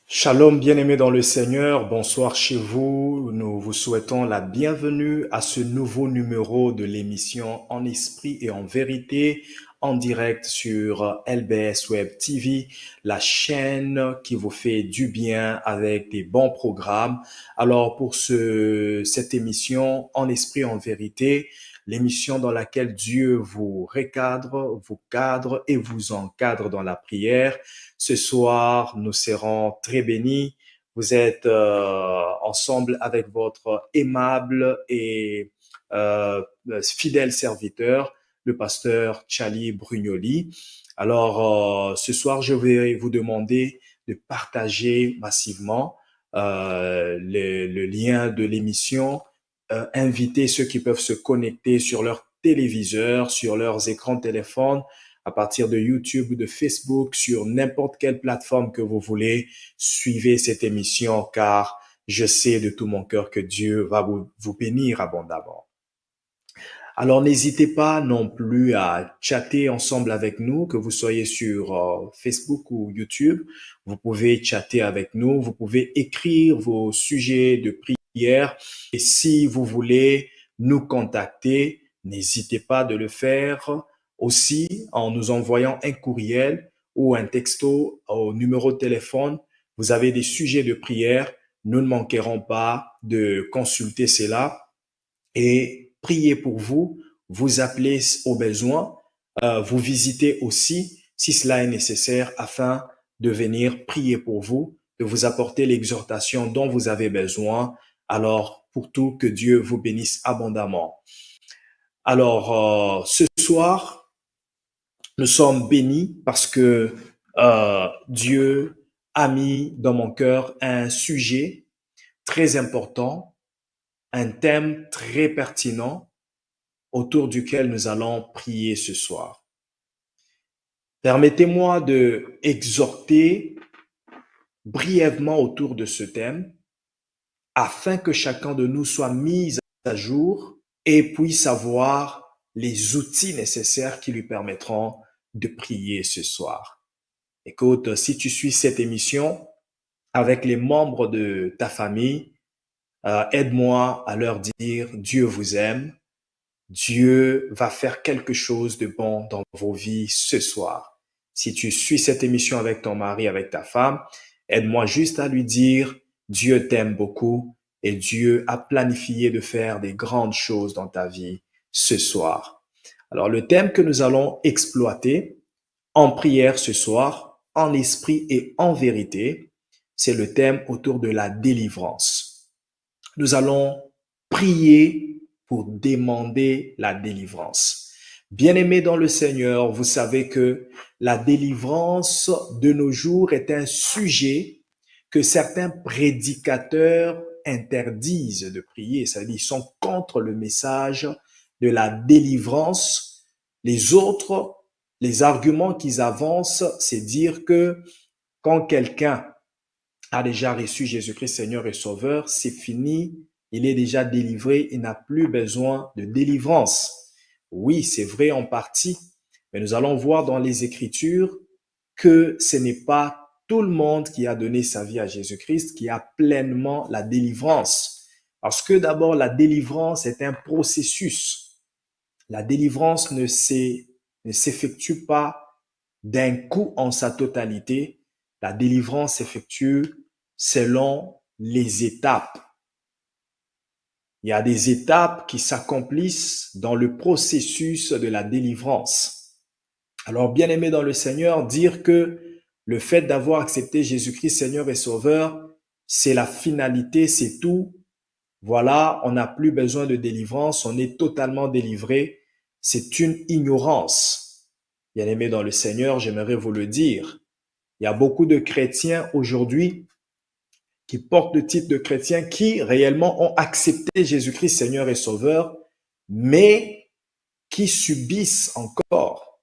Shalom, bien-aimés dans le Seigneur, bonsoir chez vous. Nous vous souhaitons la bienvenue à ce nouveau numéro de l'émission En esprit et en vérité, en direct sur LBS Web TV, la chaîne qui vous fait du bien avec des bons programmes. Alors pour cette émission En esprit et en vérité, l'émission dans laquelle Dieu vous recadre, vous cadre et vous encadre dans la prière. Ce soir, nous serons très bénis. Vous êtes ensemble avec votre aimable et fidèle serviteur, le pasteur Charlie Brugnoli. Alors, ce soir, je vais vous demander de partager massivement le lien de l'émission, inviter ceux qui peuvent se connecter sur leur téléviseur, sur leurs écrans de téléphone, à partir de YouTube ou de Facebook, sur n'importe quelle plateforme que vous voulez. Suivez cette émission car je sais de tout mon cœur que Dieu va vous bénir abondamment. Alors n'hésitez pas non plus à chatter ensemble avec nous, que vous soyez sur Facebook ou YouTube. Vous pouvez chatter avec nous, vous pouvez écrire vos sujets de prière. Et si vous voulez nous contacter, n'hésitez pas de le faire aussi en nous envoyant un courriel ou un texto au numéro de téléphone. Vous avez des sujets de prière, nous ne manquerons pas de consulter cela et prier pour vous, vous appelez au besoin, vous visitez aussi si cela est nécessaire afin de venir prier pour vous, de vous apporter l'exhortation dont vous avez besoin. Alors, pour tout, que Dieu vous bénisse abondamment. Alors, ce soir, nous sommes bénis parce que Dieu a mis dans mon cœur un sujet très important, un thème très pertinent autour duquel nous allons prier ce soir. Permettez-moi de exhorter brièvement autour de ce thème afin que chacun de nous soit mis à jour et puisse avoir les outils nécessaires qui lui permettront de prier ce soir. Écoute, si tu suis cette émission avec les membres de ta famille, aide-moi à leur dire Dieu vous aime. Dieu va faire quelque chose de bon dans vos vies ce soir. Si tu suis cette émission avec ton mari, avec ta femme, aide-moi juste à lui dire, Dieu t'aime beaucoup et Dieu a planifié de faire des grandes choses dans ta vie ce soir. Alors, le thème que nous allons exploiter en prière ce soir, en esprit et en vérité, c'est le thème autour de la délivrance. Nous allons prier pour demander la délivrance. Bien-aimés dans le Seigneur, vous savez que la délivrance de nos jours est un sujet que certains prédicateurs interdisent de prier, c'est-à-dire ils sont contre le message de la délivrance. Les autres, les arguments qu'ils avancent, c'est dire que quand quelqu'un a déjà reçu Jésus-Christ Seigneur et Sauveur, c'est fini, il est déjà délivré, il n'a plus besoin de délivrance. Oui, c'est vrai en partie, mais nous allons voir dans les Écritures que ce n'est pas tout le monde qui a donné sa vie à Jésus-Christ qui a pleinement la délivrance. Parce que d'abord, la délivrance est un processus. La délivrance ne s'effectue pas d'un coup en sa totalité. La délivrance s'effectue selon les étapes. Il y a des étapes qui s'accomplissent dans le processus de la délivrance. Alors, bien aimé dans le Seigneur, dire que le fait d'avoir accepté Jésus-Christ Seigneur et Sauveur, c'est la finalité, c'est tout. Voilà, on n'a plus besoin de délivrance, on est totalement délivré. C'est une ignorance. Bien aimé dans le Seigneur, j'aimerais vous le dire. Il y a beaucoup de chrétiens aujourd'hui qui portent le titre de chrétiens qui réellement ont accepté Jésus-Christ Seigneur et Sauveur, mais qui subissent encore,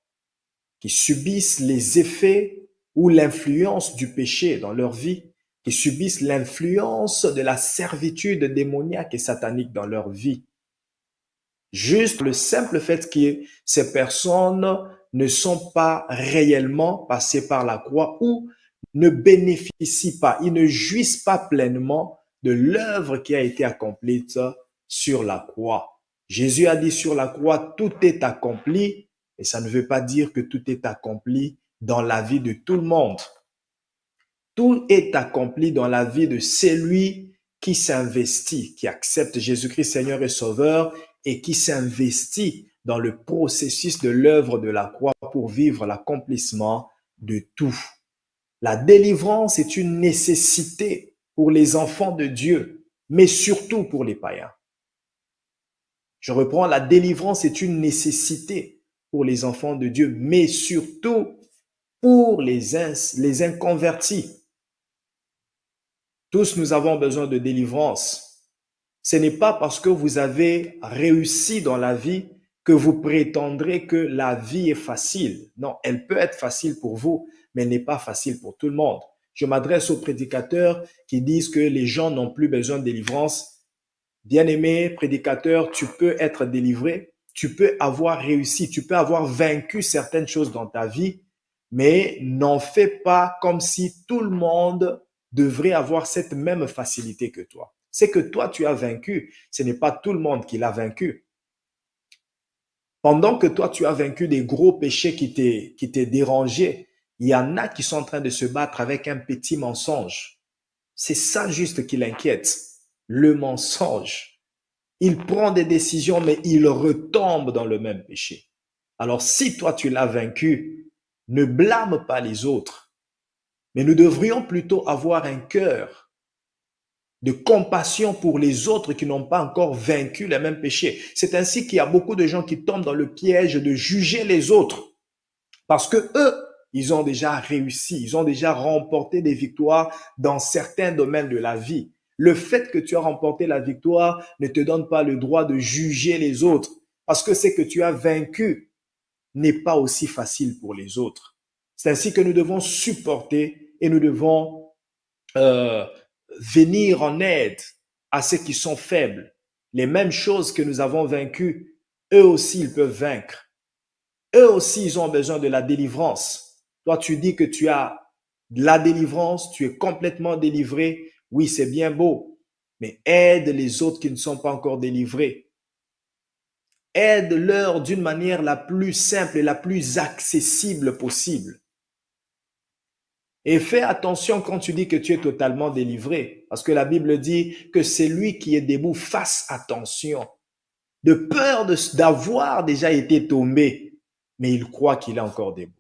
qui subissent les effets ou l'influence du péché dans leur vie, qui subissent l'influence de la servitude démoniaque et satanique dans leur vie. Juste le simple fait que ces personnes ne sont pas réellement passées par la croix ou ne bénéficient pas, ils ne jouissent pas pleinement de l'œuvre qui a été accomplie sur la croix. Jésus a dit sur la croix, tout est accompli, et ça ne veut pas dire que tout est accompli dans la vie de tout le monde. Tout est accompli dans la vie de celui qui s'investit, qui accepte Jésus-Christ Seigneur et Sauveur et qui s'investit dans le processus de l'œuvre de la croix pour vivre l'accomplissement de tout. La délivrance est une nécessité pour les enfants de Dieu, mais surtout pour les païens. Je reprends, la délivrance est une nécessité pour les enfants de Dieu, mais surtout pour les inconvertis. Tous nous avons besoin de délivrance. Ce n'est pas parce que vous avez réussi dans la vie que vous prétendrez que la vie est facile. Non, elle peut être facile pour vous, mais elle n'est pas facile pour tout le monde. Je m'adresse aux prédicateurs qui disent que les gens n'ont plus besoin de délivrance. Bien-aimé prédicateur, tu peux être délivré, tu peux avoir réussi, tu peux avoir vaincu certaines choses dans ta vie, mais n'en fais pas comme si tout le monde devrait avoir cette même facilité que toi. C'est que toi, tu as vaincu. Ce n'est pas tout le monde qui l'a vaincu. Pendant que toi, tu as vaincu des gros péchés qui t'est dérangé, il y en a qui sont en train de se battre avec un petit mensonge. C'est ça juste qui l'inquiète, le mensonge. Il prend des décisions, mais il retombe dans le même péché. Alors, si toi, tu l'as vaincu, ne blâme pas les autres. Mais nous devrions plutôt avoir un cœur de compassion pour les autres qui n'ont pas encore vaincu les mêmes péchés. C'est ainsi qu'il y a beaucoup de gens qui tombent dans le piège de juger les autres parce que eux, ils ont déjà réussi, ils ont déjà remporté des victoires dans certains domaines de la vie. Le fait que tu as remporté la victoire ne te donne pas le droit de juger les autres parce que ce que tu as vaincu n'est pas aussi facile pour les autres. C'est ainsi que nous devons supporter et nous devons venir en aide à ceux qui sont faibles. Les mêmes choses que nous avons vaincues, eux aussi, ils peuvent vaincre. Eux aussi, ils ont besoin de la délivrance. Toi, tu dis que tu as de la délivrance, tu es complètement délivré. Oui, c'est bien beau, mais aide les autres qui ne sont pas encore délivrés. Aide-leur d'une manière la plus simple et la plus accessible possible. Et fais attention quand tu dis que tu es totalement délivré, parce que la Bible dit que c'est lui qui est debout, fasse attention, de peur d'avoir déjà été tombé, mais il croit qu'il est encore debout.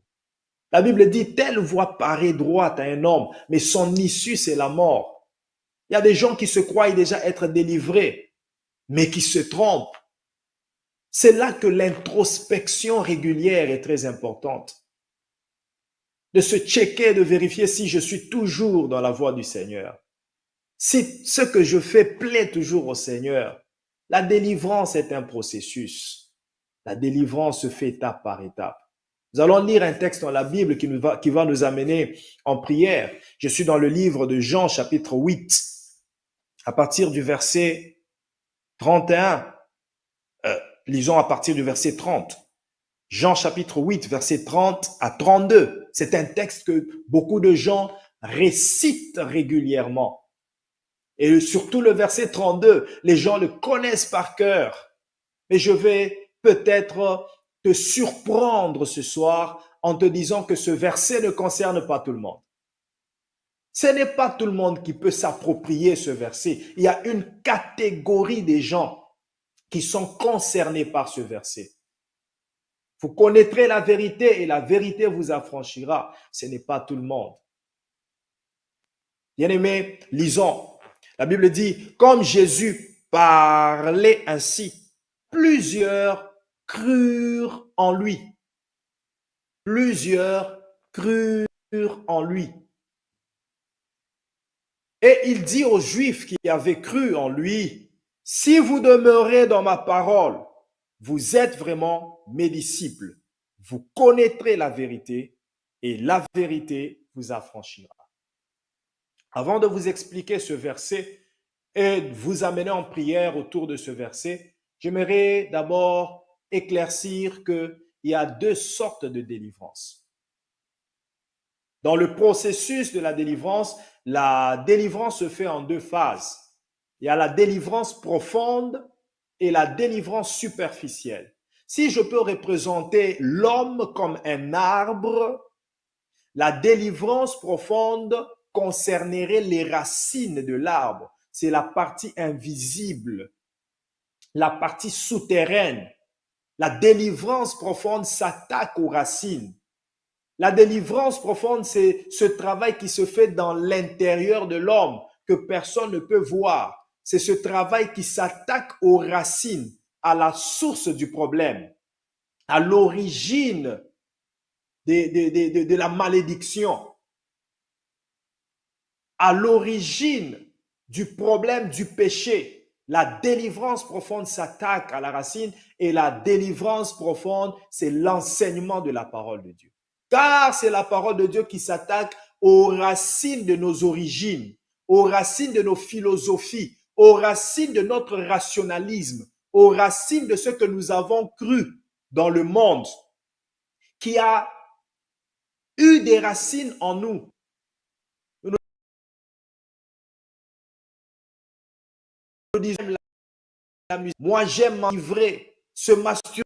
La Bible dit, telle voie paraît droite à un homme, mais son issue, c'est la mort. Il y a des gens qui se croient déjà être délivrés, mais qui se trompent. C'est là que l'introspection régulière est très importante. De se checker, de vérifier si je suis toujours dans la voie du Seigneur. Si ce que je fais plaît toujours au Seigneur. La délivrance est un processus. La délivrance se fait étape par étape. Nous allons lire un texte dans la Bible qui va nous amener en prière. Je suis dans le livre de Jean, chapitre 8, à partir du verset 31. Lisons à partir du verset 30. Jean chapitre 8, verset 30 à 32. C'est un texte que beaucoup de gens récitent régulièrement. Et surtout le verset 32, les gens le connaissent par cœur. Mais je vais peut-être te surprendre ce soir en te disant que ce verset ne concerne pas tout le monde. Ce n'est pas tout le monde qui peut s'approprier ce verset. Il y a une catégorie des gens qui sont concernés par ce verset. Vous connaîtrez la vérité et la vérité vous affranchira. Ce n'est pas tout le monde. Bien-aimés, lisons. La Bible dit, comme Jésus parlait ainsi, plusieurs crurent en lui. Plusieurs crurent en lui. Et il dit aux Juifs qui avaient cru en lui, si vous demeurez dans ma parole, vous êtes vraiment mes disciples. Vous connaîtrez la vérité et la vérité vous affranchira. Avant de vous expliquer ce verset et de vous amener en prière autour de ce verset, j'aimerais d'abord éclaircir qu'il y a deux sortes de délivrance. Dans le processus de la délivrance se fait en deux phases. Il y a la délivrance profonde et la délivrance superficielle. Si je peux représenter l'homme comme un arbre, la délivrance profonde concernerait les racines de l'arbre. C'est la partie invisible, la partie souterraine. La délivrance profonde s'attaque aux racines. La délivrance profonde, c'est ce travail qui se fait dans l'intérieur de l'homme que personne ne peut voir. C'est ce travail qui s'attaque aux racines, à la source du problème, à l'origine de la malédiction, à l'origine du problème du péché. La délivrance profonde s'attaque à la racine et la délivrance profonde, c'est l'enseignement de la parole de Dieu. Car c'est la parole de Dieu qui s'attaque aux racines de nos origines, aux racines de nos philosophies, aux racines de notre rationalisme, aux racines de ce que nous avons cru dans le monde, qui a eu des racines en nous. Nous disons la musique. Moi, j'aime m'enivrer, se masturber,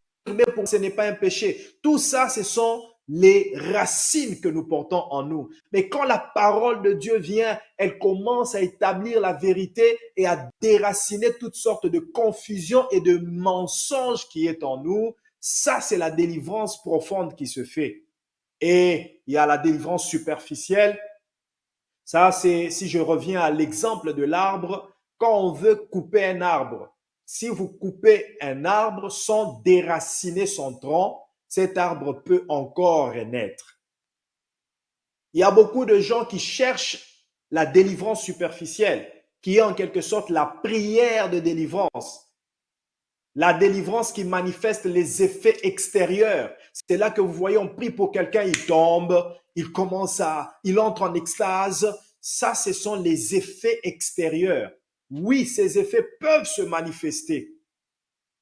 pour ce n'est pas un péché. Tout ça, ce sont les racines que nous portons en nous. Mais quand la parole de Dieu vient, elle commence à établir la vérité et à déraciner toutes sortes de confusions et de mensonges qui est en nous. Ça, c'est la délivrance profonde qui se fait. Et il y a la délivrance superficielle. Ça, c'est, si je reviens à l'exemple de l'arbre, quand on veut couper un arbre, si vous coupez un arbre sans déraciner son tronc, cet arbre peut encore renaître. Il y a beaucoup de gens qui cherchent la délivrance superficielle, qui est en quelque sorte la prière de délivrance. La délivrance qui manifeste les effets extérieurs. C'est là que vous voyez, on prie pour quelqu'un, il tombe, il entre en extase. Ça, ce sont les effets extérieurs. Oui, ces effets peuvent se manifester.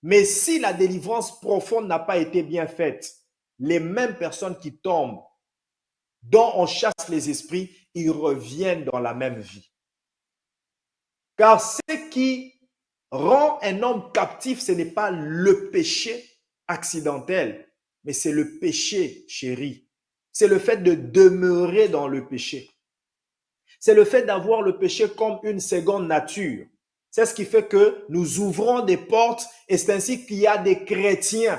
Mais si la délivrance profonde n'a pas été bien faite, les mêmes personnes qui tombent, dont on chasse les esprits, ils reviennent dans la même vie. Car ce qui rend un homme captif, ce n'est pas le péché accidentel, mais c'est le péché chéri. C'est le fait de demeurer dans le péché. C'est le fait d'avoir le péché comme une seconde nature. C'est ce qui fait que nous ouvrons des portes et c'est ainsi qu'il y a des chrétiens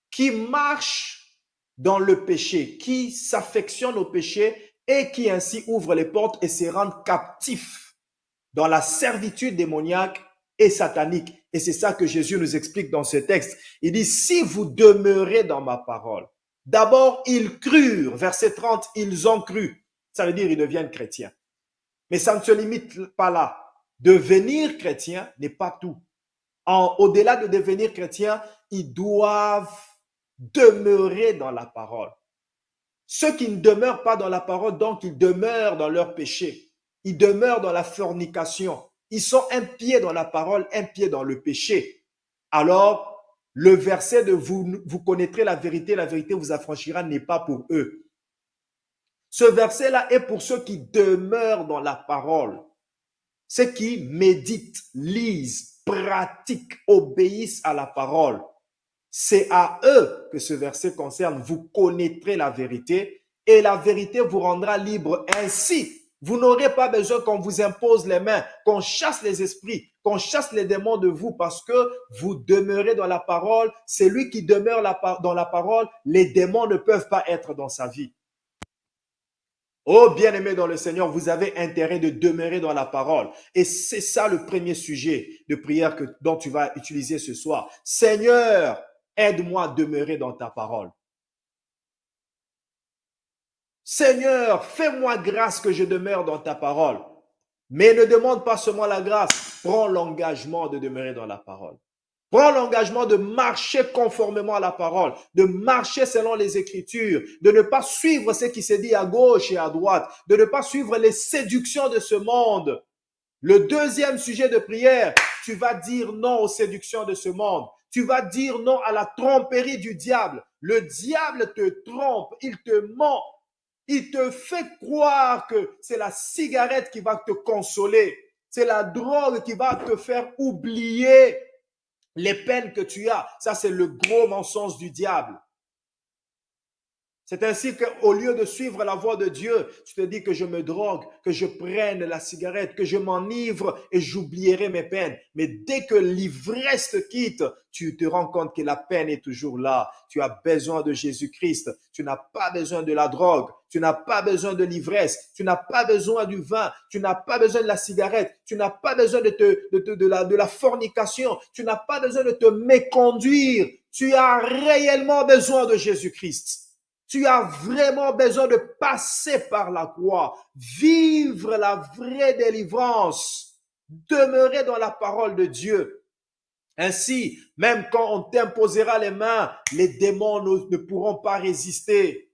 qui marchent dans le péché, qui s'affectionnent au péché et qui ainsi ouvrent les portes et se rendent captifs dans la servitude démoniaque et satanique. Et c'est ça que Jésus nous explique dans ce texte. Il dit, si vous demeurez dans ma parole, d'abord ils crurent, verset 30, ils ont cru. Ça veut dire ils deviennent chrétiens. Mais ça ne se limite pas là. Devenir chrétien n'est pas tout. Au-delà de devenir chrétien, ils doivent demeurer dans la parole. Ceux qui ne demeurent pas dans la parole, donc ils demeurent dans leur péché. Ils demeurent dans la fornication. Ils sont un pied dans la parole, un pied dans le péché. Alors, le verset de vous connaîtrez la vérité vous affranchira n'est pas pour eux. Ce verset-là est pour ceux qui demeurent dans la parole. Ceux qui méditent, lisent, pratiquent, obéissent à la parole. C'est à eux que ce verset concerne. Vous connaîtrez la vérité et la vérité vous rendra libre. Ainsi, vous n'aurez pas besoin qu'on vous impose les mains, qu'on chasse les esprits, qu'on chasse les démons de vous parce que vous demeurez dans la parole. Celui qui demeure dans la parole, les démons ne peuvent pas être dans sa vie. Oh, bien-aimés dans le Seigneur, vous avez intérêt de demeurer dans la parole. Et c'est ça le premier sujet de prière dont tu vas utiliser ce soir. Seigneur, aide-moi à demeurer dans ta parole. Seigneur, fais-moi grâce que je demeure dans ta parole. Mais ne demande pas seulement la grâce, prends l'engagement de demeurer dans la parole. Prends l'engagement de marcher conformément à la parole, de marcher selon les Écritures, de ne pas suivre ce qui se dit à gauche et à droite, de ne pas suivre les séductions de ce monde. Le deuxième sujet de prière, tu vas dire non aux séductions de ce monde. Tu vas dire non à la tromperie du diable. Le diable te trompe, il te ment. Il te fait croire que c'est la cigarette qui va te consoler. C'est la drogue qui va te faire oublier les peines que tu as. Ça, c'est le gros mensonge du diable. C'est ainsi qu'au lieu de suivre la voie de Dieu, tu te dis que je me drogue, que je prenne la cigarette, que je m'enivre et j'oublierai mes peines. Mais dès que l'ivresse te quitte, tu te rends compte que la peine est toujours là. Tu as besoin de Jésus-Christ. Tu n'as pas besoin de la drogue. Tu n'as pas besoin de l'ivresse. Tu n'as pas besoin du vin. Tu n'as pas besoin de la cigarette. Tu n'as pas besoin de la fornication. Tu n'as pas besoin de te méconduire. Tu as réellement besoin de Jésus-Christ. Tu as vraiment besoin de passer par la croix, vivre la vraie délivrance, demeurer dans la parole de Dieu. Ainsi, même quand on t'imposera les mains, les démons ne pourront pas résister.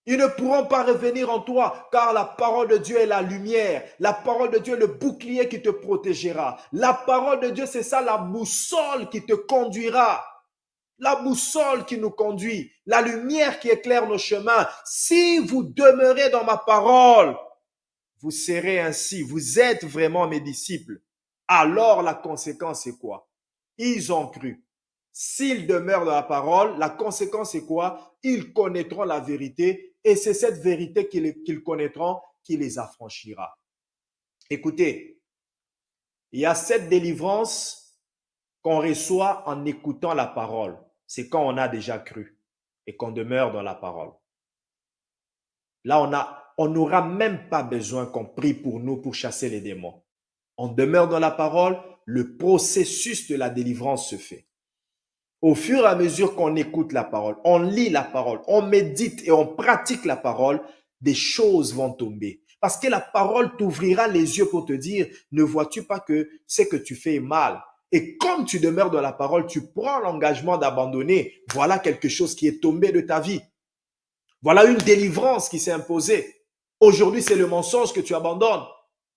Ils ne pourront pas revenir en toi, car la parole de Dieu est la lumière. La parole de Dieu est le bouclier qui te protégera. La parole de Dieu, c'est ça la boussole qui te conduira. La boussole qui nous conduit, la lumière qui éclaire nos chemins. Si vous demeurez dans ma parole, vous serez ainsi, vous êtes vraiment mes disciples. Alors la conséquence c'est quoi? Ils ont cru. S'ils demeurent dans la parole, la conséquence c'est quoi? Ils connaîtront la vérité et c'est cette vérité qu'ils connaîtront qui les affranchira. Écoutez, il y a cette délivrance qu'on reçoit en écoutant la parole. C'est quand on a déjà cru et qu'on demeure dans la parole. Là, on n'aura même pas besoin qu'on prie pour nous pour chasser les démons. On demeure dans la parole, le processus de la délivrance se fait. Au fur et à mesure qu'on écoute la parole, on lit la parole, on médite et on pratique la parole, des choses vont tomber. Parce que la parole t'ouvrira les yeux pour te dire, ne vois-tu pas que ce que tu fais est mal? Et comme tu demeures dans la parole, tu prends l'engagement d'abandonner. Voilà quelque chose qui est tombé de ta vie. Voilà une délivrance qui s'est imposée. Aujourd'hui, c'est le mensonge que tu abandonnes.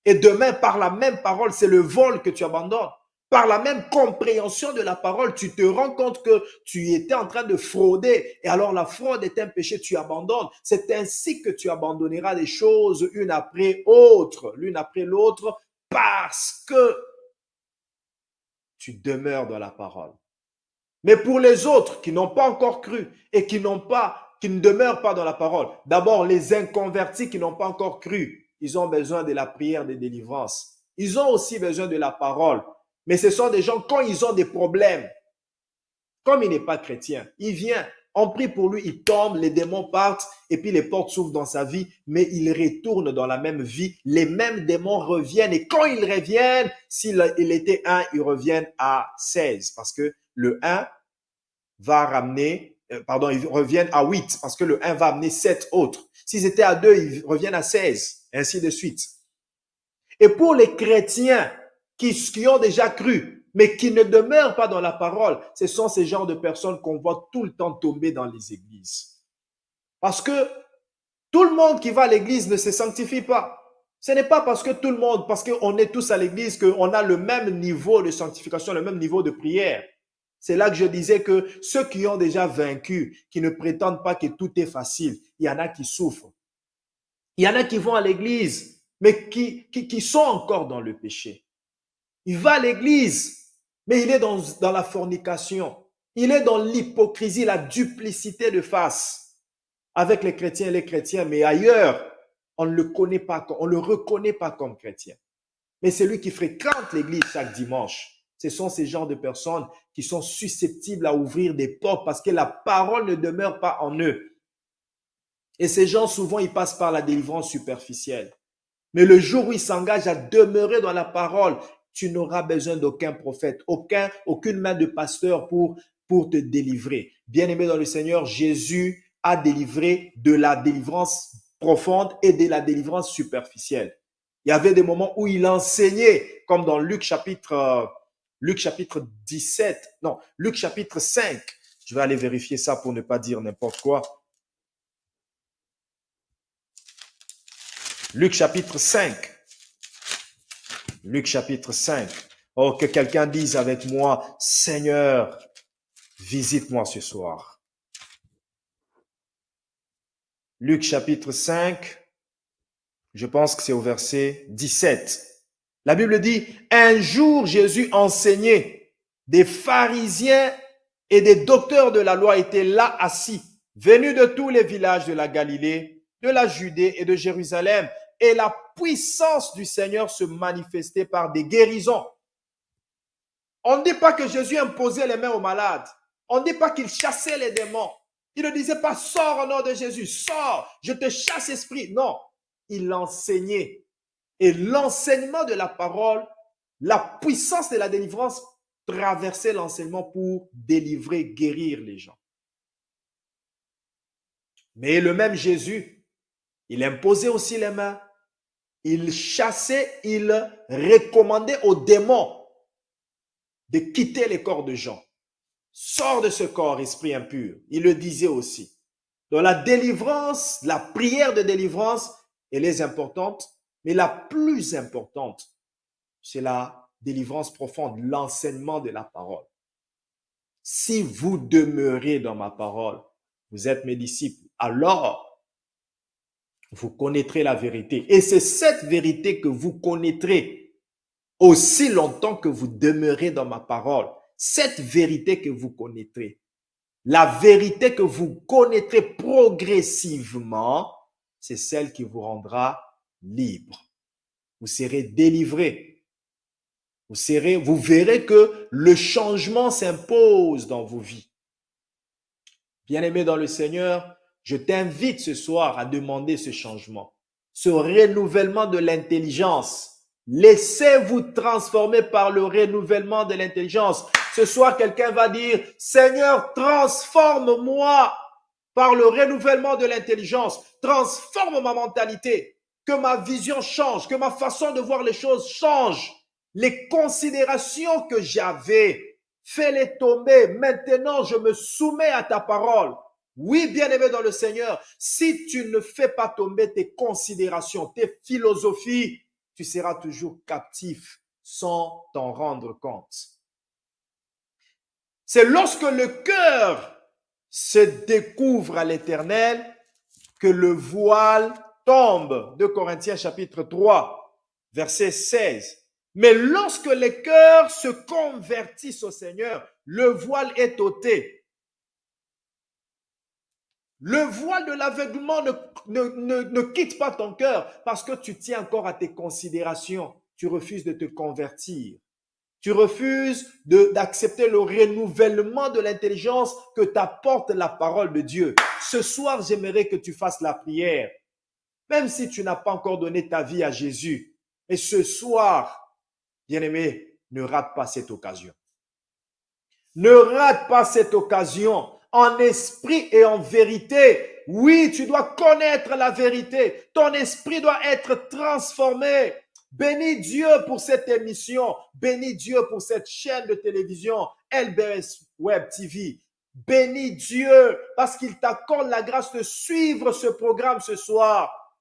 Et demain, par la même parole, c'est le vol que tu abandonnes. Par la même compréhension de la parole, tu te rends compte que tu étais en train de frauder. Et alors la fraude est un péché, tu abandonnes. C'est ainsi que tu abandonneras les choses une après l'une après l'autre, parce que tu demeures dans la parole. Mais pour les autres qui n'ont pas encore cru et qui ne demeurent pas dans la parole, d'abord les inconvertis qui n'ont pas encore cru, ils ont besoin de la prière de délivrance. Ils ont aussi besoin de la parole. Mais ce sont des gens, quand ils ont des problèmes, comme il n'est pas chrétien, il vient, on prie pour lui, il tombe, les démons partent et puis les portes s'ouvrent dans sa vie, mais il retourne dans la même vie, les mêmes démons reviennent et quand ils reviennent, s'il était 1, ils reviennent à 16 parce que le 1 va ramener, ils reviennent à 8 parce que le 1 va amener 7 autres. S'ils étaient à 2, ils reviennent à 16, ainsi de suite. Et pour les chrétiens qui ont déjà cru, mais qui ne demeurent pas dans la parole, ce sont ces genres de personnes qu'on voit tout le temps tomber dans les églises. Parce que tout le monde qui va à l'église ne se sanctifie pas. Ce n'est pas parce que tout le monde, parce qu'on est tous à l'église, qu'on a le même niveau de sanctification, le même niveau de prière. C'est là que je disais que ceux qui ont déjà vaincu, qui ne prétendent pas que tout est facile, il y en a qui souffrent. Il y en a qui vont à l'église, mais qui sont encore dans le péché. Il va à l'église, mais il est dans la fornication. Il est dans l'hypocrisie, la duplicité de face avec les chrétiens et les chrétiens, mais ailleurs, on ne le connaît pas, on ne le reconnaît pas comme chrétien. Mais c'est lui qui fréquente l'église chaque dimanche. Ce sont ces genres de personnes qui sont susceptibles à ouvrir des portes parce que la parole ne demeure pas en eux. Et ces gens, souvent, ils passent par la délivrance superficielle. Mais le jour où ils s'engagent à demeurer dans la parole, tu n'auras besoin d'aucun prophète, aucune main de pasteur pour te délivrer. Bien-aimé dans le Seigneur, Jésus a délivré de la délivrance profonde et de la délivrance superficielle. Il y avait des moments où il enseignait, comme dans Luc chapitre 5. Je vais aller vérifier ça pour ne pas dire n'importe quoi. Luc chapitre 5. Luc chapitre 5. Oh, que quelqu'un dise avec moi, Seigneur, visite-moi ce soir. Luc chapitre 5, je pense que c'est au verset 17. La Bible dit, un jour Jésus enseignait, des pharisiens et des docteurs de la loi étaient là assis, venus de tous les villages de la Galilée, de la Judée et de Jérusalem. Et la puissance du Seigneur se manifestait par des guérisons. On ne dit pas que Jésus imposait les mains aux malades. On ne dit pas qu'il chassait les démons. Il ne disait pas, sors au nom de Jésus, sors, je te chasse esprit. Non, il enseignait. Et l'enseignement de la parole, la puissance de la délivrance traversait l'enseignement pour délivrer, guérir les gens. Mais le même Jésus, il imposait aussi les mains. Il chassait, il recommandait aux démons de quitter les corps de gens. Sors de ce corps, esprit impur. Il le disait aussi. Donc la délivrance, la prière de délivrance, elle est importante, mais la plus importante, c'est la délivrance profonde, l'enseignement de la parole. Si vous demeurez dans ma parole, vous êtes mes disciples, alors vous connaîtrez la vérité. Et c'est cette vérité que vous connaîtrez aussi longtemps que vous demeurez dans ma parole. Cette vérité que vous connaîtrez, la vérité que vous connaîtrez progressivement, c'est celle qui vous rendra libre. Vous serez délivré. Vous verrez que le changement s'impose dans vos vies. Bien-aimé dans le Seigneur, je t'invite ce soir à demander ce changement, ce renouvellement de l'intelligence. Laissez-vous transformer par le renouvellement de l'intelligence. Ce soir, quelqu'un va dire, Seigneur, transforme-moi par le renouvellement de l'intelligence. Transforme ma mentalité, que ma vision change, que ma façon de voir les choses change. Les considérations que j'avais, fais-les tomber. Maintenant, je me soumets à ta parole. Oui, bien-aimé dans le Seigneur, si tu ne fais pas tomber tes considérations, tes philosophies, tu seras toujours captif sans t'en rendre compte. C'est lorsque le cœur se découvre à l'Éternel que le voile tombe. 2 Corinthiens chapitre 3, verset 16. Mais lorsque les cœurs se convertissent au Seigneur, le voile est ôté. Le voile de l'aveuglement ne quitte pas ton cœur parce que tu tiens encore à tes considérations. Tu refuses de te convertir. Tu refuses d'accepter le renouvellement de l'intelligence que t'apporte la parole de Dieu. Ce soir, j'aimerais que tu fasses la prière. Même si tu n'as pas encore donné ta vie à Jésus. Et ce soir, bien-aimé, ne rate pas cette occasion. Ne rate pas cette occasion. En esprit et en vérité. Oui, tu dois connaître la vérité. Ton esprit doit être transformé. Bénis Dieu pour cette émission. Bénis Dieu pour cette chaîne de télévision, LBS Web TV. Bénis Dieu parce qu'il t'accorde la grâce de suivre ce programme ce soir.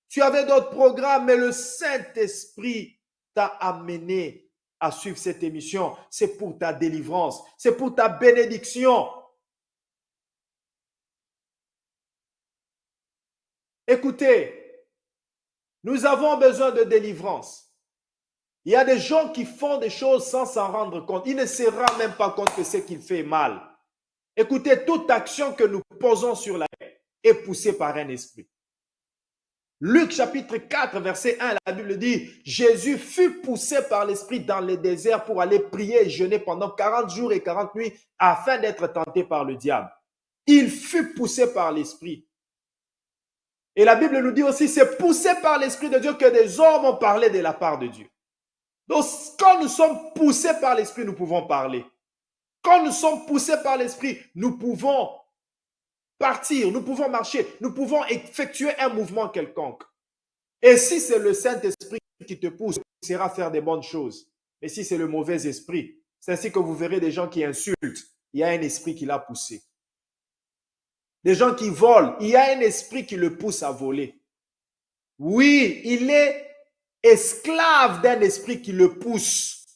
Tu avais d'autres programmes, mais le Saint-Esprit t'a amené à suivre cette émission. C'est pour ta délivrance. C'est pour ta bénédiction. Écoutez, nous avons besoin de délivrance. Il y a des gens qui font des choses sans s'en rendre compte. Ils ne se rendent même pas compte que ce qu'ils font est mal. Écoutez, toute action que nous posons sur la terre est poussée par un esprit. Luc chapitre 4, verset 1, la Bible dit, Jésus fut poussé par l'esprit dans le désert pour aller prier et jeûner pendant 40 jours et 40 nuits afin d'être tenté par le diable. Il fut poussé par l'esprit. Et la Bible nous dit aussi, c'est poussé par l'Esprit de Dieu que des hommes ont parlé de la part de Dieu. Donc, quand nous sommes poussés par l'Esprit, nous pouvons parler. Quand nous sommes poussés par l'Esprit, nous pouvons partir, nous pouvons marcher, nous pouvons effectuer un mouvement quelconque. Et si c'est le Saint-Esprit qui te pousse, tu iras faire des bonnes choses. Mais si c'est le mauvais esprit, c'est ainsi que vous verrez des gens qui insultent. Il y a un esprit qui l'a poussé. Des gens qui volent, il y a un esprit qui le pousse à voler. Oui, il est esclave d'un esprit qui le pousse.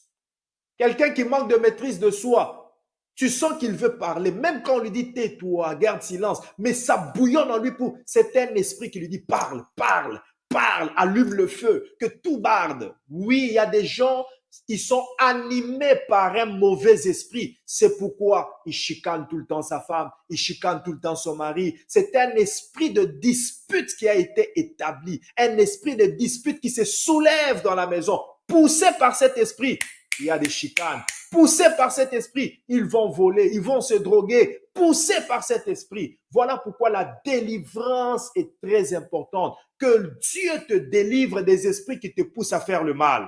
Quelqu'un qui manque de maîtrise de soi. Tu sens qu'il veut parler, même quand on lui dit tais-toi, garde silence, mais ça bouillonne en lui pour. C'est un esprit qui lui dit parle, parle, parle, allume le feu, que tout barde. Oui, il y a des gens, ils sont animés par un mauvais esprit. C'est pourquoi ils chicanent tout le temps sa femme, ils chicanent tout le temps son mari. C'est un esprit de dispute qui a été établi, un esprit de dispute qui se soulève dans la maison, poussé par cet esprit. Il y a des chicanes. Poussés par cet esprit, ils vont voler, ils vont se droguer, poussés par cet esprit. Voilà pourquoi la délivrance est très importante. Que Dieu te délivre des esprits qui te poussent à faire le mal.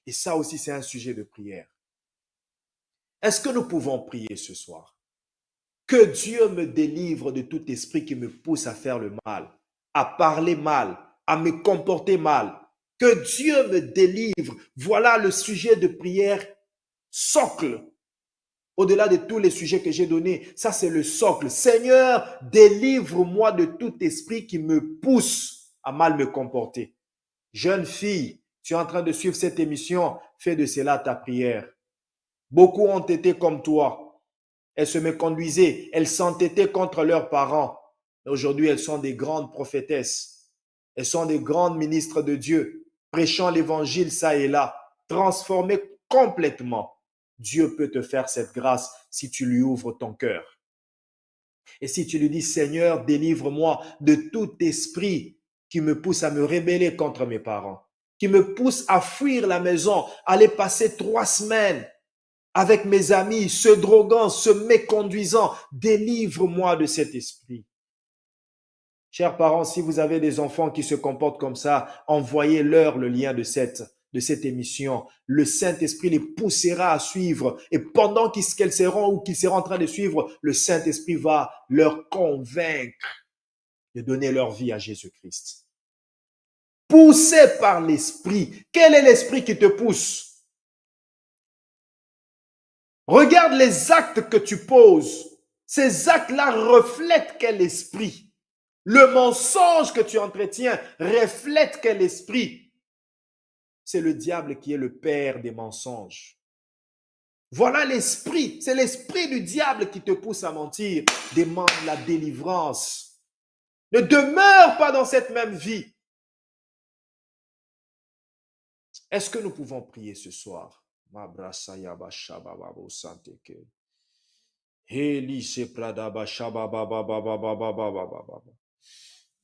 Et ça aussi, c'est un sujet de prière. Est-ce que nous pouvons prier ce soir? Que Dieu me délivre de tout esprit qui me pousse à faire le mal, à parler mal, à me comporter mal. Que Dieu me délivre. Voilà le sujet de prière socle. Au-delà de tous les sujets que j'ai donnés, ça c'est le socle. Seigneur, délivre-moi de tout esprit qui me pousse à mal me comporter. Jeune fille, tu es en train de suivre cette émission, fais de cela ta prière. Beaucoup ont été comme toi. Elles se méconduisaient, elles s'entêtaient contre leurs parents. Aujourd'hui, elles sont des grandes prophétesses. Elles sont des grandes ministres de Dieu, prêchant l'évangile ça et là, transformées complètement. Dieu peut te faire cette grâce si tu lui ouvres ton cœur. Et si tu lui dis, Seigneur, délivre-moi de tout esprit qui me pousse à me rebeller contre mes parents, qui me pousse à fuir la maison, aller passer 3 semaines avec mes amis, se droguant, se méconduisant, délivre-moi de cet esprit. Chers parents, si vous avez des enfants qui se comportent comme ça, envoyez-leur le lien de cette émission. Le Saint-Esprit les poussera à suivre. Et pendant qu'elles seront ou qu'ils seront en train de suivre, le Saint-Esprit va leur convaincre de donner leur vie à Jésus-Christ. Poussé par l'Esprit. Quel est l'Esprit qui te pousse? Regarde les actes que tu poses. Ces actes-là reflètent quel esprit? Le mensonge que tu entretiens reflète quel esprit? C'est le diable qui est le père des mensonges. Voilà l'esprit. C'est l'esprit du diable qui te pousse à mentir. Demande la délivrance. Ne demeure pas dans cette même vie. Est-ce que nous pouvons prier ce soir?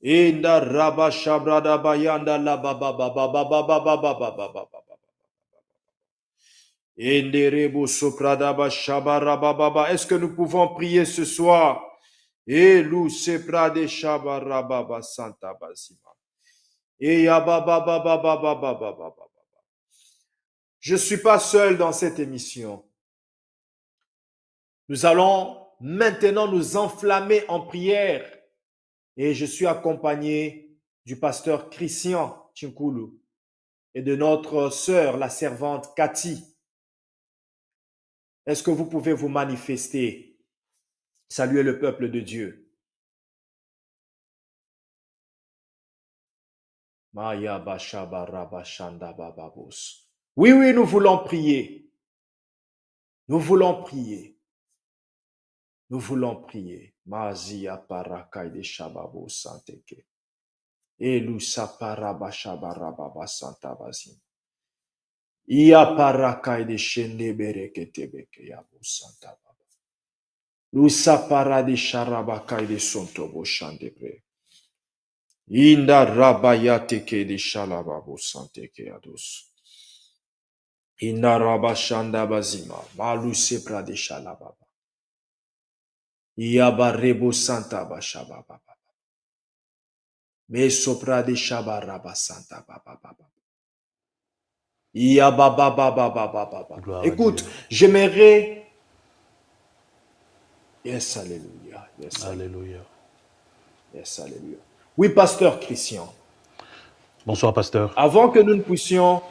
Inda raba shabrada bayanda la baba baba baba baba baba baba Enderebo soprada ba shabara baba baba. Est-ce que nous pouvons prier ce soir? Elu seprade shabara baba santa basima. Et ya baba baba baba baba baba. Je suis pas seul dans cette émission. Nous allons maintenant nous enflammer en prière. Et je suis accompagné du pasteur Christian Chinkulu et de notre sœur, la servante Cathy. Est-ce que vous pouvez vous manifester? Saluer le peuple de Dieu. Oui, oui, nous voulons prier. Nous voulons prier. Nous voulons prier. Mazia parakai de shababo santeke. Elu saparaba shabarababa santabazim. Ia parakai de shende bereketebeke yabu santababa. Lusa para de sharabakai de sontobo shandebre. Inda rabayateke de shalababo santeke yados. Inda rabashanda bazima. Malu sepra de shalababa. Iabarebo santa bashababa. Me sopra de shabaraba santa baba. Écoute, j'aimerais. Yes, alléluia. Yes, Alléluia. Yes, alléluia. Oui, pasteur Christian. Bonsoir, pasteur. Avant que nous ne puissions.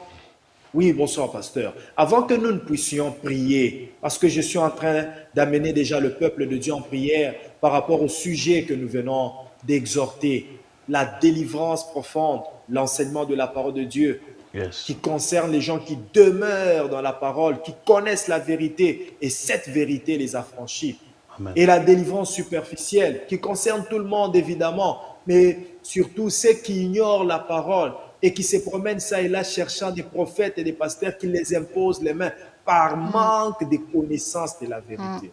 Oui, bonsoir, pasteur. Avant que nous ne puissions prier, parce que je suis en train d'amener déjà le peuple de Dieu en prière par rapport au sujet que nous venons d'exhorter, la délivrance profonde, l'enseignement de la parole de Dieu. Yes. qui concerne les gens qui demeurent dans la parole, qui connaissent la vérité, et cette vérité les affranchit. Amen. Et la délivrance superficielle, qui concerne tout le monde évidemment, mais surtout ceux qui ignorent la parole et qui se promènent ça et là cherchant des prophètes et des pasteurs qui les imposent les mains par manque de connaissance de la vérité.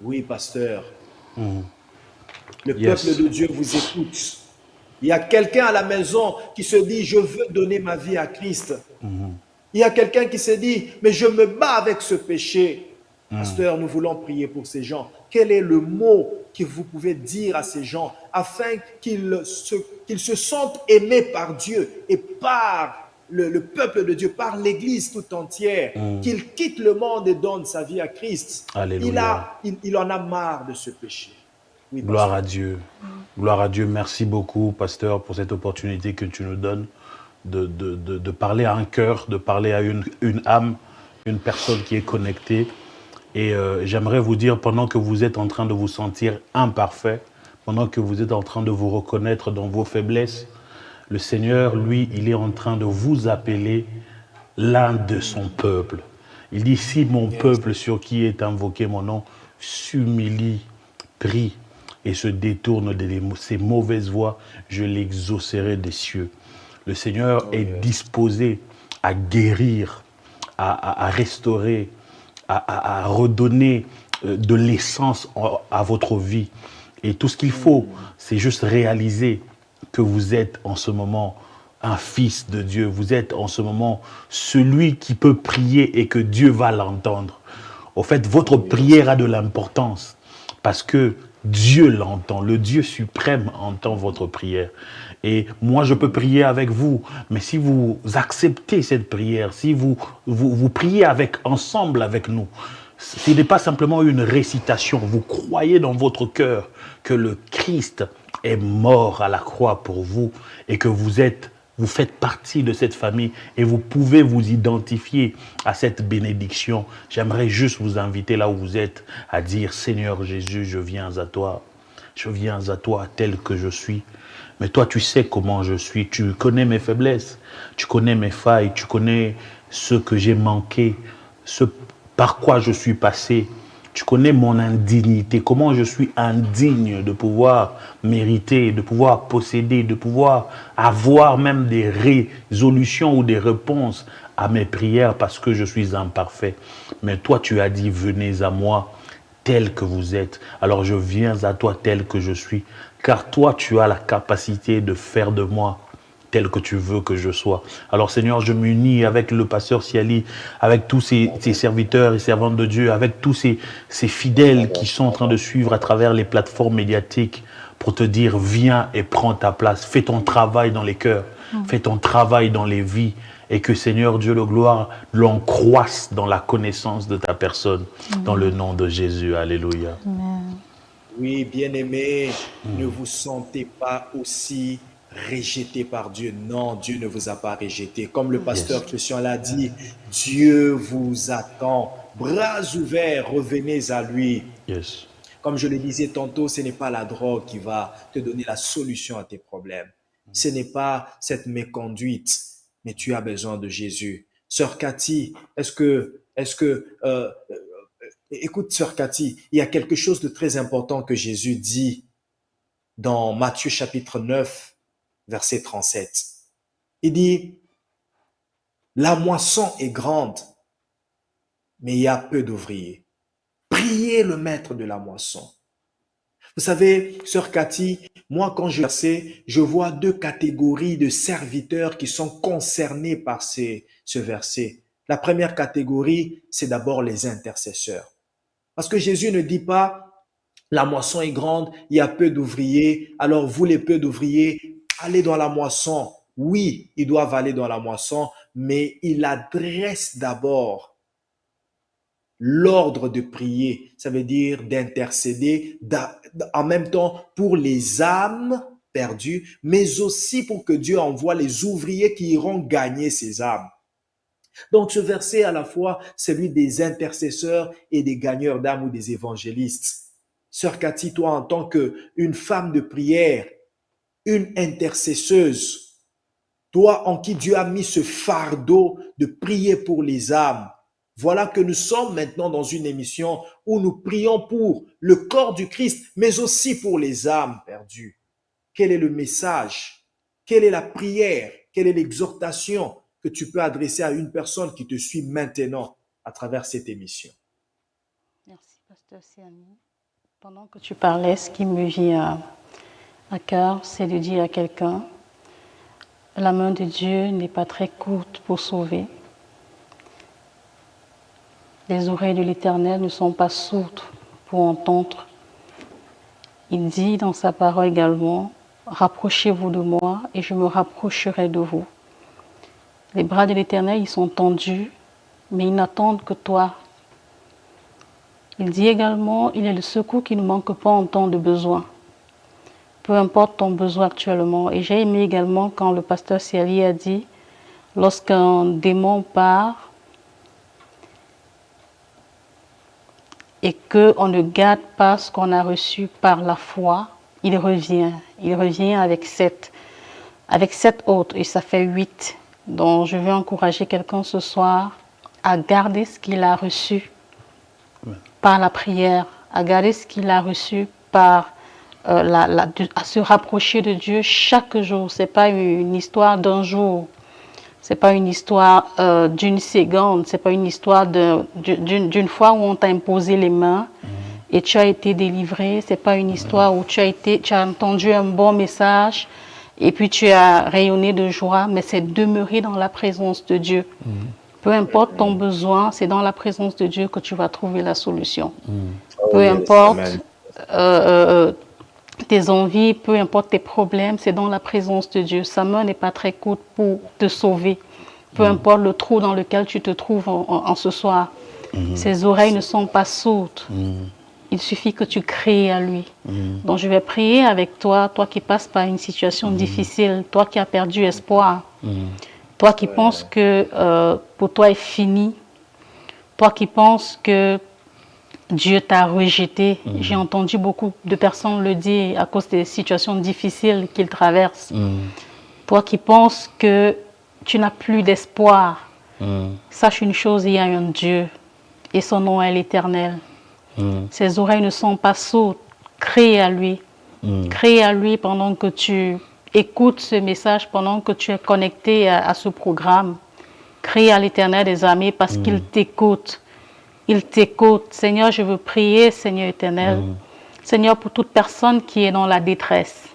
Oui, pasteur, le peuple Yes. de Dieu vous écoute. Il y a quelqu'un à la maison qui se dit, je veux donner ma vie à Christ. Il y a quelqu'un qui se dit, mais je me bats avec ce péché. Pasteur, nous voulons prier pour ces gens. Quel est le mot que vous pouvez dire à ces gens afin qu'ils se sentent aimés par Dieu et par le peuple de Dieu, par l'Église tout entière, qu'il quitte le monde et donne sa vie à Christ. Alléluia. Il en a marre de ce péché. Oui, Gloire pasteur. à Dieu. Gloire à Dieu. Merci beaucoup, pasteur, pour cette opportunité que tu nous donnes de parler à un cœur, de parler à une âme, une personne qui est connectée. Et j'aimerais vous dire, pendant que vous êtes en train de vous sentir imparfait, pendant que vous êtes en train de vous reconnaître dans vos faiblesses, le Seigneur, lui, il est en train de vous appeler l'un de son peuple. Il dit, si mon peuple sur qui est invoqué mon nom s'humilie, prie et se détourne de ses mauvaises voies, je l'exaucerai des cieux. Le Seigneur est disposé à guérir, à restaurer, à redonner de l'essence à votre vie. Et tout ce qu'il faut, c'est juste réaliser que vous êtes en ce moment un fils de Dieu. Vous êtes en ce moment celui qui peut prier et que Dieu va l'entendre. Au fait, votre prière a de l'importance parce que Dieu l'entend. Le Dieu suprême entend votre prière. Et moi, je peux prier avec vous, mais si vous acceptez cette prière, si vous priez ensemble avec nous, ce n'est pas simplement une récitation. Vous croyez dans votre cœur que le Christ est mort à la croix pour vous et que vous faites partie de cette famille et vous pouvez vous identifier à cette bénédiction. J'aimerais juste vous inviter là où vous êtes à dire, Seigneur Jésus, je viens à toi. Je viens à toi tel que je suis. Mais toi, tu sais comment je suis. Tu connais mes faiblesses. Tu connais mes failles. Tu connais ce que j'ai manqué. Ce par quoi je suis passé. Tu connais mon indignité. Comment je suis indigne de pouvoir mériter, de pouvoir posséder, de pouvoir avoir même des résolutions ou des réponses à mes prières parce que je suis imparfait. Mais toi, tu as dit, venez à moi tel que vous êtes. Alors je viens à toi tel que je suis. Car toi, tu as la capacité de faire de moi tel que tu veux que je sois. Alors Seigneur, je m'unis avec le pasteur Siali, avec tous ces serviteurs et servantes de Dieu, avec tous ces fidèles qui sont en train de suivre à travers les plateformes médiatiques pour te dire, viens et prends ta place. Fais ton travail dans les cœurs, fais ton travail dans les vies et que Seigneur Dieu de gloire l'on croisse dans la connaissance de ta personne, dans le nom de Jésus. Alléluia. Amen. Oui, bien-aimés, ne vous sentez pas aussi rejeté par Dieu. Non, Dieu ne vous a pas rejeté. Comme le pasteur Christian l'a dit, Dieu vous attend. Bras ouverts, revenez à lui. Yes. Comme je le disais tantôt, ce n'est pas la drogue qui va te donner la solution à tes problèmes. Ce n'est pas cette méconduite, mais tu as besoin de Jésus. Sœur Cathy, écoute, Sœur Cathy, il y a quelque chose de très important que Jésus dit dans Matthieu chapitre 9, verset 37. Il dit, la moisson est grande, mais il y a peu d'ouvriers. Priez le maître de la moisson. Vous savez, Sœur Cathy, moi quand je vois deux catégories de serviteurs qui sont concernés par ce verset. La première catégorie, c'est d'abord les intercesseurs. Parce que Jésus ne dit pas, la moisson est grande, il y a peu d'ouvriers, alors vous les peu d'ouvriers, allez dans la moisson. Oui, ils doivent aller dans la moisson, mais il adresse d'abord l'ordre de prier, ça veut dire d'intercéder en même temps pour les âmes perdues, mais aussi pour que Dieu envoie les ouvriers qui iront gagner ces âmes. Donc ce verset à la fois, c'est celui des intercesseurs et des gagneurs d'âmes ou des évangélistes. Sœur Cathy, toi en tant qu'une femme de prière, une intercesseuse, toi en qui Dieu a mis ce fardeau de prier pour les âmes. Voilà que nous sommes maintenant dans une émission où nous prions pour le corps du Christ, mais aussi pour les âmes perdues. Quel est le message? Quelle est la prière? Quelle est l'exhortation que tu peux adresser à une personne qui te suit maintenant à travers cette émission? Merci, Pasteur Siani. Pendant que tu parlais, ce qui me vient à cœur, c'est de dire à quelqu'un, la main de Dieu n'est pas très courte pour sauver. Les oreilles de l'Éternel ne sont pas sourdes pour entendre. Il dit dans sa parole également, rapprochez-vous de moi et je me rapprocherai de vous. Les bras de l'Éternel, ils sont tendus, mais ils n'attendent que toi. Il dit également, il est le secours qui ne manque pas en temps de besoin. Peu importe ton besoin actuellement. Et j'ai aimé également quand le pasteur Siali a dit, lorsqu'un démon part et qu'on ne garde pas ce qu'on a reçu par la foi, il revient. Il revient avec sept autres et ça fait 8. Donc je veux encourager quelqu'un ce soir à garder ce qu'il a reçu par la prière, à garder ce qu'il a reçu par à se rapprocher de Dieu chaque jour. Ce n'est pas une histoire d'un jour, ce n'est pas une histoire d'une seconde, ce n'est pas une histoire d'une fois où on t'a imposé les mains et tu as été délivré. Ce n'est pas une histoire où tu as entendu un bon message et puis tu as rayonné de joie, mais c'est demeurer dans la présence de Dieu. Peu importe ton besoin, c'est dans la présence de Dieu que tu vas trouver la solution. Peu importe tes envies, peu importe tes problèmes, c'est dans la présence de Dieu. Sa main n'est pas très courte pour te sauver. Peu importe le trou dans lequel tu te trouves en ce soir. Ses oreilles ne sont pas sourdes. Il suffit que tu cries à lui. Donc je vais prier avec toi, toi qui passes par une situation difficile, toi qui as perdu espoir, toi qui penses que pour toi est fini, toi qui penses que Dieu t'a rejeté. J'ai entendu beaucoup de personnes le dire à cause des situations difficiles qu'ils traversent. Toi qui penses que tu n'as plus d'espoir, sache une chose, il y a un Dieu et son nom est l'Éternel. Ses oreilles ne sont pas sourdes. Crie à lui. Crie à lui pendant que tu écoutes ce message, pendant que tu es connecté à ce programme. Crie à l'Éternel des armées parce qu'il t'écoute. Il t'écoute. Seigneur, je veux prier, Seigneur éternel. Seigneur, pour toute personne qui est dans la détresse.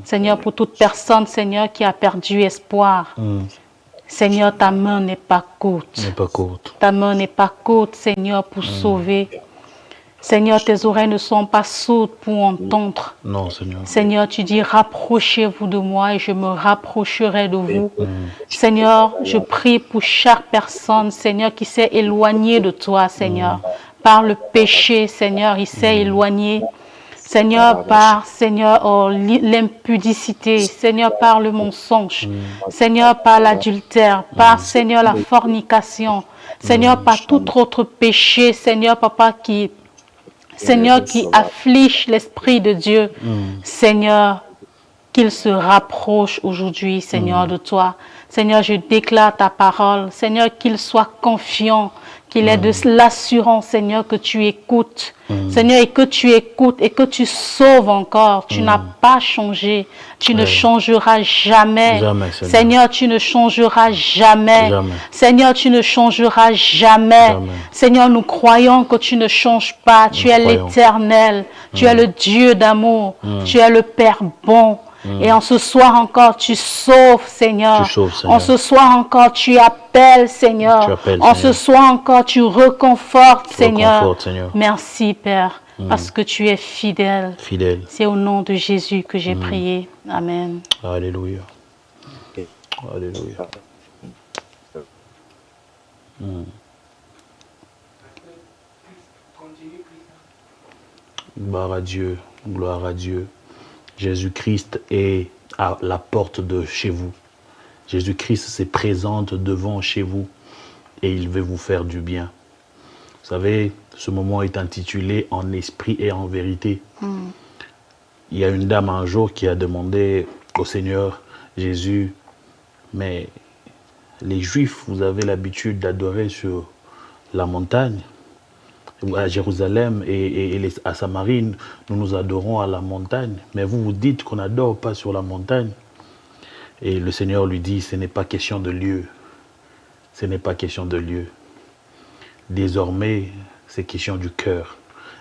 Seigneur, pour toute personne, Seigneur, qui a perdu espoir. Seigneur, ta main n'est pas courte. Ta main n'est pas courte, Seigneur, pour sauver. Seigneur, tes oreilles ne sont pas sourdes pour entendre. Non, Seigneur. Seigneur, tu dis, rapprochez-vous de moi et je me rapprocherai de vous. Seigneur, je prie pour chaque personne, Seigneur, qui s'est éloignée de toi, Seigneur. Par le péché, Seigneur, il s'est éloigné. Seigneur, par, Seigneur, l'impudicité, Seigneur, par le mensonge, Seigneur, par l'adultère, par, Seigneur, la fornication, Seigneur, par tout autre péché, Seigneur, Papa, Seigneur, qui afflige l'Esprit de Dieu. Seigneur, qu'il se rapproche aujourd'hui, Seigneur, de toi. Seigneur, je déclare ta parole. Seigneur, qu'il soit confiant, qu'il ait de l'assurance, Seigneur, que tu écoutes. Seigneur, et que tu écoutes et que tu sauves encore. Tu n'as pas changé. Tu ne changeras jamais. Seigneur, tu ne changeras jamais. Seigneur, tu ne changeras jamais. Seigneur, nous croyons que tu ne changes pas. Tu es l'Éternel. Tu es le Dieu d'amour. Tu es le Père bon. Et en ce soir encore, tu sauves, Seigneur. En ce soir encore, tu appelles, Seigneur. En ce soir encore, tu reconfortes, Seigneur. Merci, Père, parce que tu es fidèle. C'est au nom de Jésus que j'ai prié. Amen. Alléluia. Alléluia. Gloire à Dieu. Gloire à Dieu. Jésus-Christ est à la porte de chez vous. Jésus-Christ se présente devant chez vous et il veut vous faire du bien. Vous savez, ce moment est intitulé « En esprit et en vérité ». Il y a une dame un jour qui a demandé au Seigneur, Jésus, Mais les Juifs, vous avez l'habitude d'adorer sur la montagne. À Jérusalem à Samarie, nous adorons à la montagne. Mais vous vous dites qu'on n'adore pas sur la montagne. Et le Seigneur lui dit, ce n'est pas question de lieu. Ce n'est pas question de lieu. Désormais, c'est question du cœur.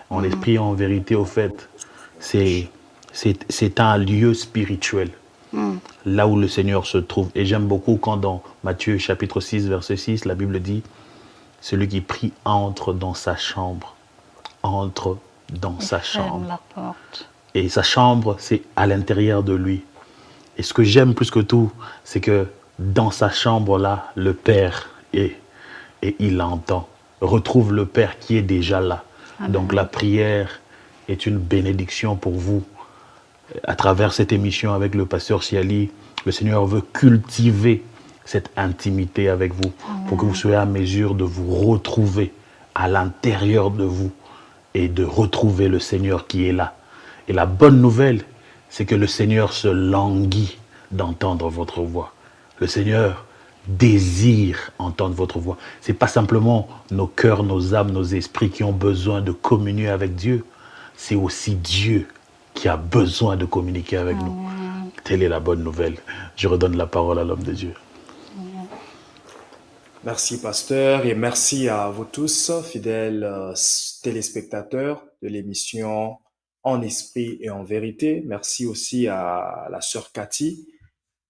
En esprit, en vérité, au fait, c'est un lieu spirituel. Là où le Seigneur se trouve. Et j'aime beaucoup quand dans Matthieu chapitre 6, verset 6, la Bible dit, celui qui prie entre dans sa chambre. Entre dans sa chambre. La porte. Et sa chambre, c'est à l'intérieur de lui. Et ce que j'aime plus que tout, c'est que dans sa chambre-là, le Père est. Et il entend. Retrouve le Père qui est déjà là. Amen. Donc la prière est une bénédiction pour vous. À travers cette émission avec le pasteur Siali, le Seigneur veut cultiver cette intimité avec vous pour que vous soyez à mesure de vous retrouver à l'intérieur de vous et de retrouver le Seigneur qui est là. Et la bonne nouvelle, c'est que le Seigneur se languit d'entendre votre voix. Le Seigneur désire entendre votre voix. Ce n'est pas simplement nos cœurs, nos âmes, nos esprits qui ont besoin de communier avec Dieu. C'est aussi Dieu qui a besoin de communiquer avec nous. Telle est la bonne nouvelle. Je redonne la parole à l'homme de Dieu. Merci, pasteur, et merci à vous tous, fidèles téléspectateurs de l'émission En esprit et en vérité. Merci aussi à la sœur Cathy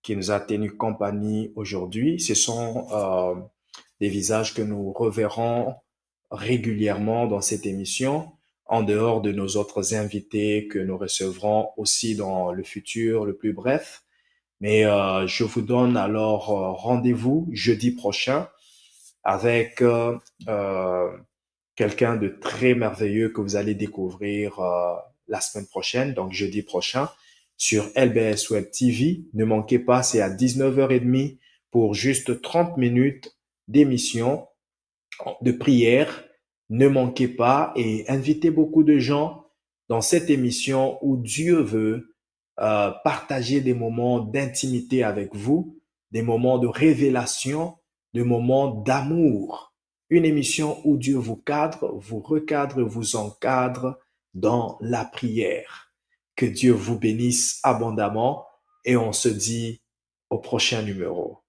qui nous a tenu compagnie aujourd'hui. Ce sont des visages que nous reverrons régulièrement dans cette émission, en dehors de nos autres invités que nous recevrons aussi dans le futur le plus bref. Mais je vous donne alors rendez-vous jeudi prochain avec quelqu'un de très merveilleux que vous allez découvrir la semaine prochaine, donc jeudi prochain, sur LBS Web TV. Ne manquez pas, c'est à 19h30 pour juste 30 minutes d'émission, de prière. Ne manquez pas et invitez beaucoup de gens dans cette émission où Dieu veut partager des moments d'intimité avec vous, des moments de révélation, des moments d'amour. Une émission où Dieu vous cadre, vous recadre, vous encadre dans la prière. Que Dieu vous bénisse abondamment et on se dit au prochain numéro.